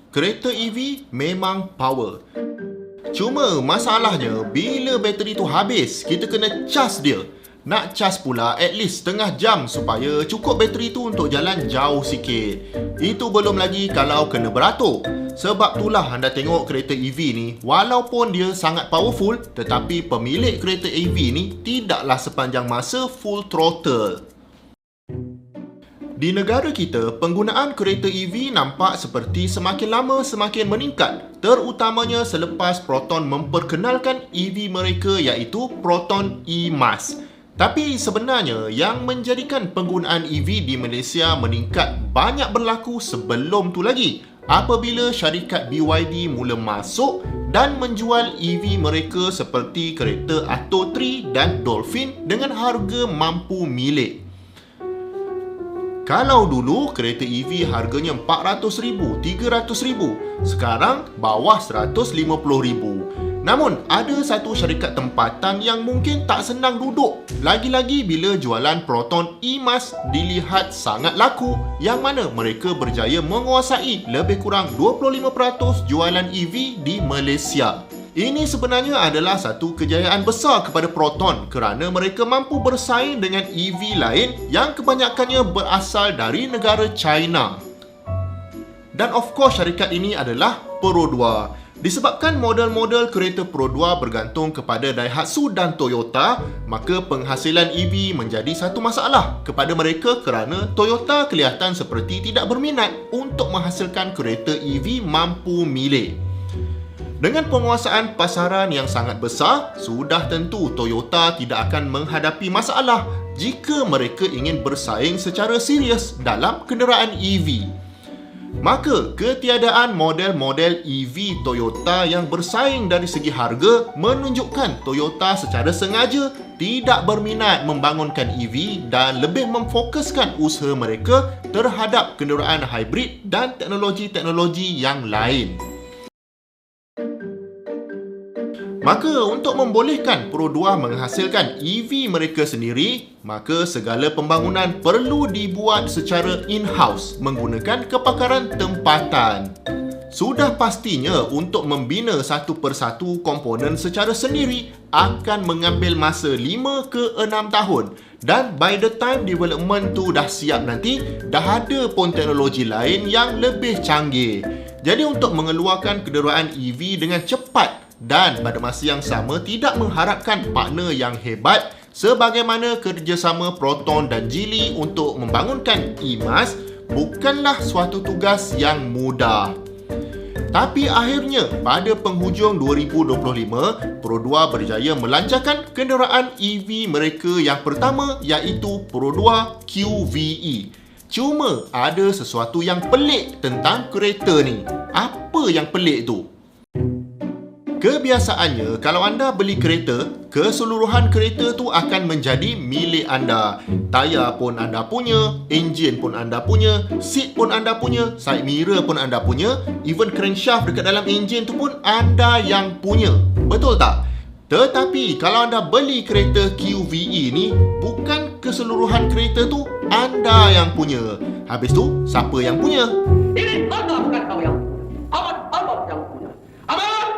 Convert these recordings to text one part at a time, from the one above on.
kereta EV memang power. Cuma masalahnya, bila bateri tu habis, kita kena cas dia. Nak cas pula at least setengah jam supaya cukup bateri tu untuk jalan jauh sikit. Itu belum lagi kalau kena beratur. Sebab itulah anda tengok kereta EV ni, walaupun dia sangat powerful, tetapi pemilik kereta EV ni tidaklah sepanjang masa full throttle. Di negara kita, penggunaan kereta EV nampak seperti semakin lama semakin meningkat, terutamanya selepas Proton memperkenalkan EV mereka iaitu Proton E-Mas. Tapi sebenarnya yang menjadikan penggunaan EV di Malaysia meningkat banyak berlaku sebelum tu lagi, apabila syarikat BYD mula masuk dan menjual EV mereka seperti kereta Atto 3 dan Dolphin dengan harga mampu milik. Kalau dulu kereta EV harganya RM400,000, RM300,000, sekarang bawah RM150,000. Namun, ada satu syarikat tempatan yang mungkin tak senang duduk. Lagi-lagi bila jualan Proton E-Mas dilihat sangat laku, yang mana mereka berjaya menguasai lebih kurang 25% jualan EV di Malaysia. Ini sebenarnya adalah satu kejayaan besar kepada Proton kerana mereka mampu bersaing dengan EV lain yang kebanyakannya berasal dari negara China. Dan of course syarikat ini adalah Perodua. Disebabkan model-model kereta Perodua bergantung kepada Daihatsu dan Toyota, maka penghasilan EV menjadi satu masalah kepada mereka kerana Toyota kelihatan seperti tidak berminat untuk menghasilkan kereta EV mampu milik. Dengan penguasaan pasaran yang sangat besar, sudah tentu Toyota tidak akan menghadapi masalah jika mereka ingin bersaing secara serius dalam kenderaan EV. Maka, ketiadaan model-model EV Toyota yang bersaing dari segi harga menunjukkan Toyota secara sengaja tidak berminat membangunkan EV dan lebih memfokuskan usaha mereka terhadap kenderaan hybrid dan teknologi-teknologi yang lain. Maka untuk membolehkan Perodua menghasilkan EV mereka sendiri, maka segala pembangunan perlu dibuat secara in-house menggunakan kepakaran tempatan. Sudah pastinya untuk membina satu persatu komponen secara sendiri akan mengambil masa 5 ke 6 tahun. Dan by the time development tu dah siap nanti, dah ada pun teknologi lain yang lebih canggih. Jadi untuk mengeluarkan kenderaan EV dengan cepat dan pada masa yang sama tidak mengharapkan partner yang hebat sebagaimana kerjasama Proton dan Geely untuk membangunkan E-Mas bukanlah suatu tugas yang mudah. Tapi akhirnya pada penghujung 2025, Perodua berjaya melancarkan kenderaan EV mereka yang pertama iaitu Perodua QVE. Cuma ada sesuatu yang pelik tentang kereta ni. Apa yang pelik tu? Kebiasaannya, kalau anda beli kereta, keseluruhan kereta tu akan menjadi milik anda. Tayar pun anda punya, enjin pun anda punya, seat pun anda punya, side mirror pun anda punya, even crankshaft dekat dalam enjin tu pun anda yang punya. Betul tak? Tetapi kalau anda beli kereta QVE ni, bukan keseluruhan kereta tu anda yang punya. Habis tu, siapa yang punya? Ini anda bukan kau yang punya. Abang yang punya. Abang!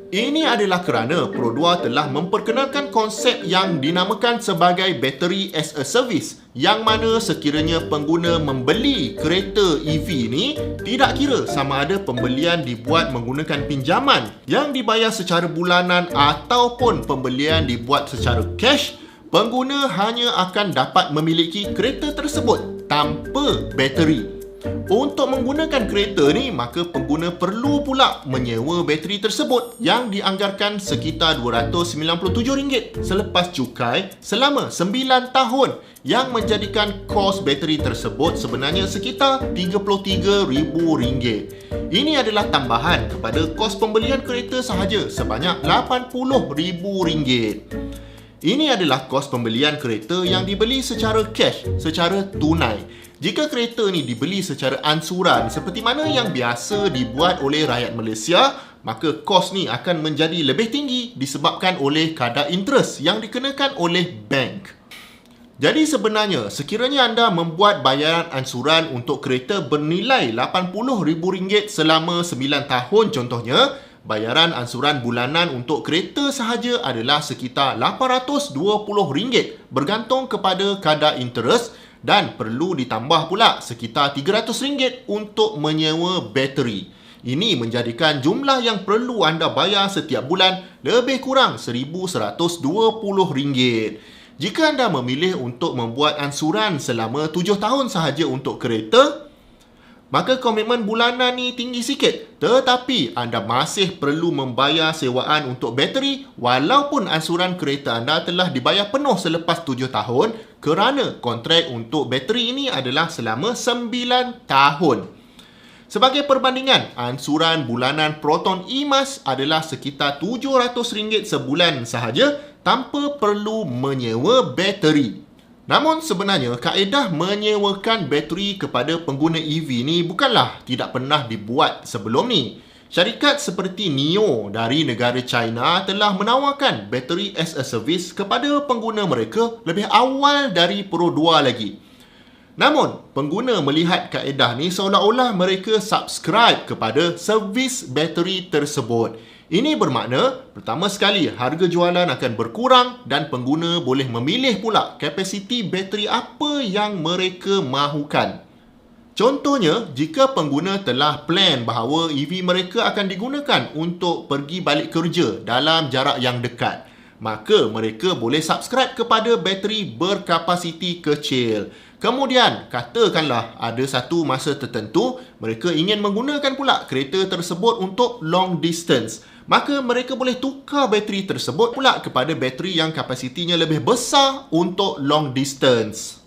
Ini adalah kerana Perodua telah memperkenalkan konsep yang dinamakan sebagai Battery as a Service, yang mana sekiranya pengguna membeli kereta EV ni, tidak kira sama ada pembelian dibuat menggunakan pinjaman yang dibayar secara bulanan ataupun pembelian dibuat secara cash, pengguna hanya akan dapat memiliki kereta tersebut tanpa bateri. Untuk menggunakan kereta ni, maka pengguna perlu pula menyewa bateri tersebut yang dianggarkan sekitar RM297 selepas cukai selama 9 tahun, yang menjadikan kos bateri tersebut sebenarnya sekitar RM33,000. Ini adalah tambahan kepada kos pembelian kereta sahaja sebanyak RM80,000. Ini adalah kos pembelian kereta yang dibeli secara cash, secara tunai. Jika kereta ni dibeli secara ansuran seperti mana yang biasa dibuat oleh rakyat Malaysia, maka kos ni akan menjadi lebih tinggi disebabkan oleh kadar interest yang dikenakan oleh bank. Jadi sebenarnya, sekiranya anda membuat bayaran ansuran untuk kereta bernilai RM80,000 selama 9 tahun contohnya, bayaran ansuran bulanan untuk kereta sahaja adalah sekitar RM820 bergantung kepada kadar interest dan perlu ditambah pula sekitar RM300 untuk menyewa bateri. Ini menjadikan jumlah yang perlu anda bayar setiap bulan lebih kurang RM1,120. Jika anda memilih untuk membuat ansuran selama 7 tahun sahaja untuk kereta, maka komitmen bulanan ni tinggi sikit. Tetapi anda masih perlu membayar sewaan untuk bateri walaupun ansuran kereta anda telah dibayar penuh selepas 7 tahun kerana kontrak untuk bateri ini adalah selama 9 tahun. Sebagai perbandingan, ansuran bulanan Proton eMAS adalah sekitar RM700 sebulan sahaja tanpa perlu menyewa bateri. Namun sebenarnya kaedah menyewakan bateri kepada pengguna EV ni bukanlah tidak pernah dibuat sebelum ni. Syarikat seperti NIO dari negara China telah menawarkan bateri as a service kepada pengguna mereka lebih awal dari Pro 2 lagi. Namun, pengguna melihat kaedah ni seolah-olah mereka subscribe kepada servis bateri tersebut. Ini bermakna, pertama sekali, harga jualan akan berkurang dan pengguna boleh memilih pula kapasiti bateri apa yang mereka mahukan. Contohnya, jika pengguna telah plan bahawa EV mereka akan digunakan untuk pergi balik kerja dalam jarak yang dekat, maka mereka boleh subscribe kepada bateri berkapasiti kecil. Kemudian, katakanlah ada satu masa tertentu, mereka ingin menggunakan pula kereta tersebut untuk long distance. Maka mereka boleh tukar bateri tersebut pula kepada bateri yang kapasitinya lebih besar untuk long distance.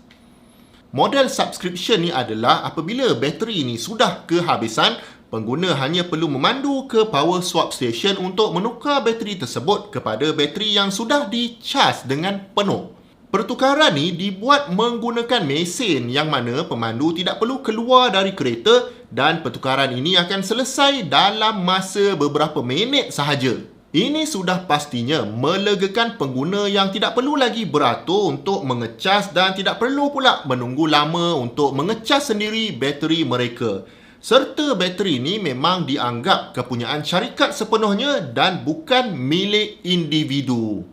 Model subscription ni adalah apabila bateri ini sudah kehabisan, pengguna hanya perlu memandu ke power swap station untuk menukar bateri tersebut kepada bateri yang sudah dicas dengan penuh. Pertukaran ni dibuat menggunakan mesin yang mana pemandu tidak perlu keluar dari kereta dan pertukaran ini akan selesai dalam masa beberapa minit sahaja. Ini sudah pastinya melegakan pengguna yang tidak perlu lagi beratur untuk mengecas dan tidak perlu pula menunggu lama untuk mengecas sendiri bateri mereka. Serta bateri ini memang dianggap kepunyaan syarikat sepenuhnya dan bukan milik individu.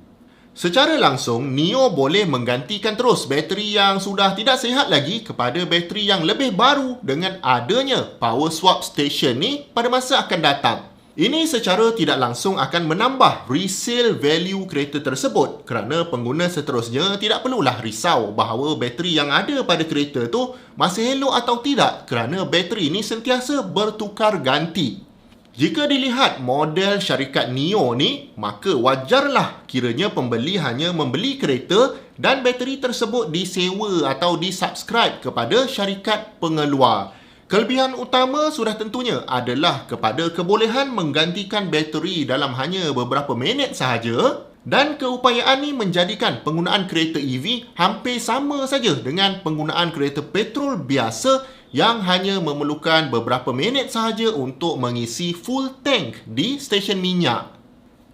Secara langsung, NIO boleh menggantikan terus bateri yang sudah tidak sihat lagi kepada bateri yang lebih baru dengan adanya power swap station ni pada masa akan datang. Ini secara tidak langsung akan menambah resale value kereta tersebut kerana pengguna seterusnya tidak perlulah risau bahawa bateri yang ada pada kereta tu masih elok atau tidak kerana bateri ini sentiasa bertukar ganti. Jika dilihat model syarikat NIO ni, maka wajarlah kiranya pembeli hanya membeli kereta dan bateri tersebut disewa atau disubscribe kepada syarikat pengeluar. Kelebihan utama sudah tentunya adalah kepada kebolehan menggantikan bateri dalam hanya beberapa minit sahaja dan keupayaan ini menjadikan penggunaan kereta EV hampir sama saja dengan penggunaan kereta petrol biasa yang hanya memerlukan beberapa minit sahaja untuk mengisi full tank di stesen minyak.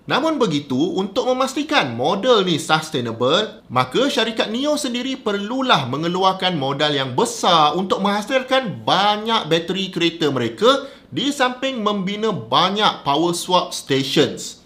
Namun begitu, untuk memastikan model ni sustainable, maka syarikat NIO sendiri perlulah mengeluarkan modal yang besar untuk menghasilkan banyak bateri kereta mereka di samping membina banyak power swap stations.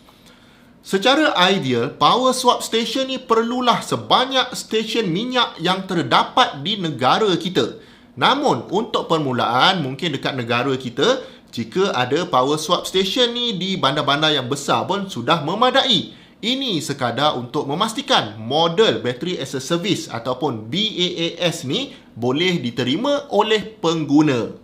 Secara ideal, power swap station ni perlulah sebanyak stesen minyak yang terdapat di negara kita. Namun, untuk permulaan, mungkin dekat negara kita, jika ada power swap station ni di bandar-bandar yang besar pun sudah memadai. Ini sekadar untuk memastikan model Battery as a Service ataupun BaaS ni boleh diterima oleh pengguna.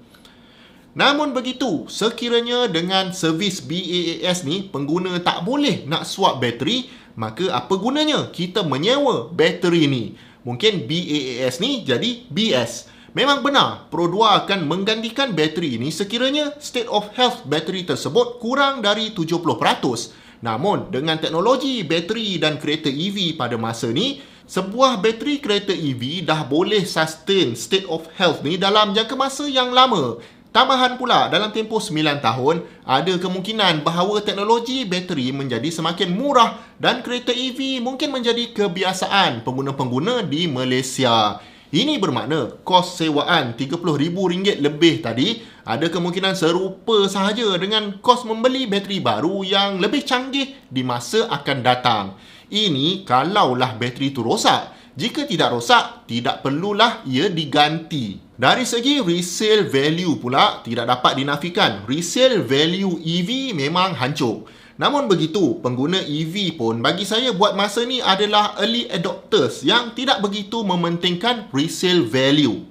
Namun begitu, sekiranya dengan servis BaaS ni, pengguna tak boleh nak swap bateri, maka apa gunanya kita menyewa bateri ni? Mungkin BaaS ni jadi BS. Memang benar, Pro 2 akan menggantikan bateri ini sekiranya state of health bateri tersebut kurang dari 70%. Namun, dengan teknologi bateri dan kereta EV pada masa ni, sebuah bateri kereta EV dah boleh sustain state of health ni dalam jangka masa yang lama. Tambahan pula, dalam tempoh 9 tahun, ada kemungkinan bahawa teknologi bateri menjadi semakin murah dan kereta EV mungkin menjadi kebiasaan pengguna-pengguna di Malaysia. Ini bermakna kos sewaan RM30,000 lebih tadi ada kemungkinan serupa sahaja dengan kos membeli bateri baru yang lebih canggih di masa akan datang. Ini kalaulah bateri itu rosak. Jika tidak rosak, tidak perlulah ia diganti. Dari segi resale value pula, tidak dapat dinafikan. Resale value EV memang hancur. Namun begitu, pengguna EV pun bagi saya buat masa ni adalah early adopters yang tidak begitu mementingkan resale value.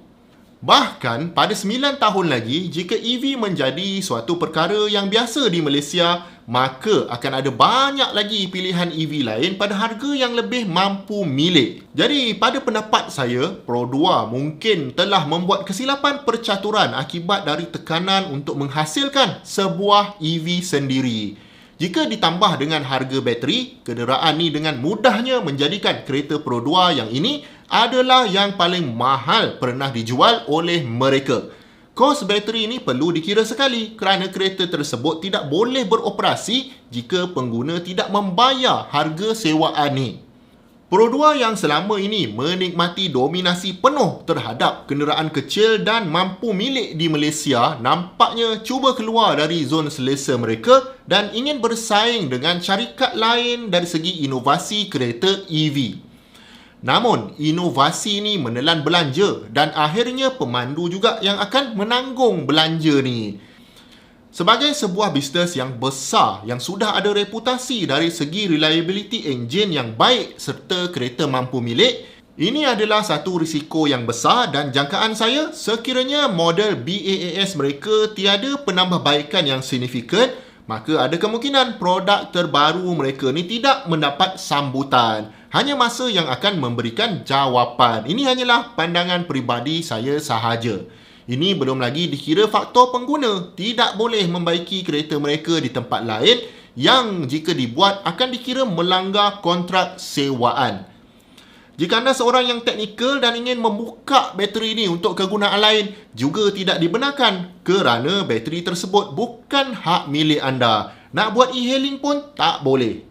Bahkan pada 9 tahun lagi, jika EV menjadi suatu perkara yang biasa di Malaysia, maka akan ada banyak lagi pilihan EV lain pada harga yang lebih mampu milik. Jadi pada pendapat saya, Pro2 mungkin telah membuat kesilapan percaturan akibat dari tekanan untuk menghasilkan sebuah EV sendiri. Jika ditambah dengan harga bateri, kenderaan ni dengan mudahnya menjadikan kereta Pro2 yang ini adalah yang paling mahal pernah dijual oleh mereka. Kos bateri ini perlu dikira sekali kerana kereta tersebut tidak boleh beroperasi jika pengguna tidak membayar harga sewaan ni. Pro2 yang selama ini menikmati dominasi penuh terhadap kenderaan kecil dan mampu milik di Malaysia nampaknya cuba keluar dari zon selesa mereka dan ingin bersaing dengan syarikat lain dari segi inovasi kereta EV. Namun, inovasi ni menelan belanja dan akhirnya pemandu juga yang akan menanggung belanja ni. Sebagai sebuah bisnes yang besar yang sudah ada reputasi dari segi reliability engine yang baik serta kereta mampu milik, ini adalah satu risiko yang besar dan jangkaan saya sekiranya model BAAS mereka tiada penambahbaikan yang signifikan, maka ada kemungkinan produk terbaru mereka ni tidak mendapat sambutan. Hanya masa yang akan memberikan jawapan. Ini hanyalah pandangan peribadi saya sahaja. Ini belum lagi dikira faktor pengguna tidak boleh membaiki kereta mereka di tempat lain yang jika dibuat akan dikira melanggar kontrak sewaan. Jika anda seorang yang teknikal dan ingin membuka bateri ini untuk kegunaan lain, juga tidak dibenarkan kerana bateri tersebut bukan hak milik anda. Nak buat e-hailing pun tak boleh.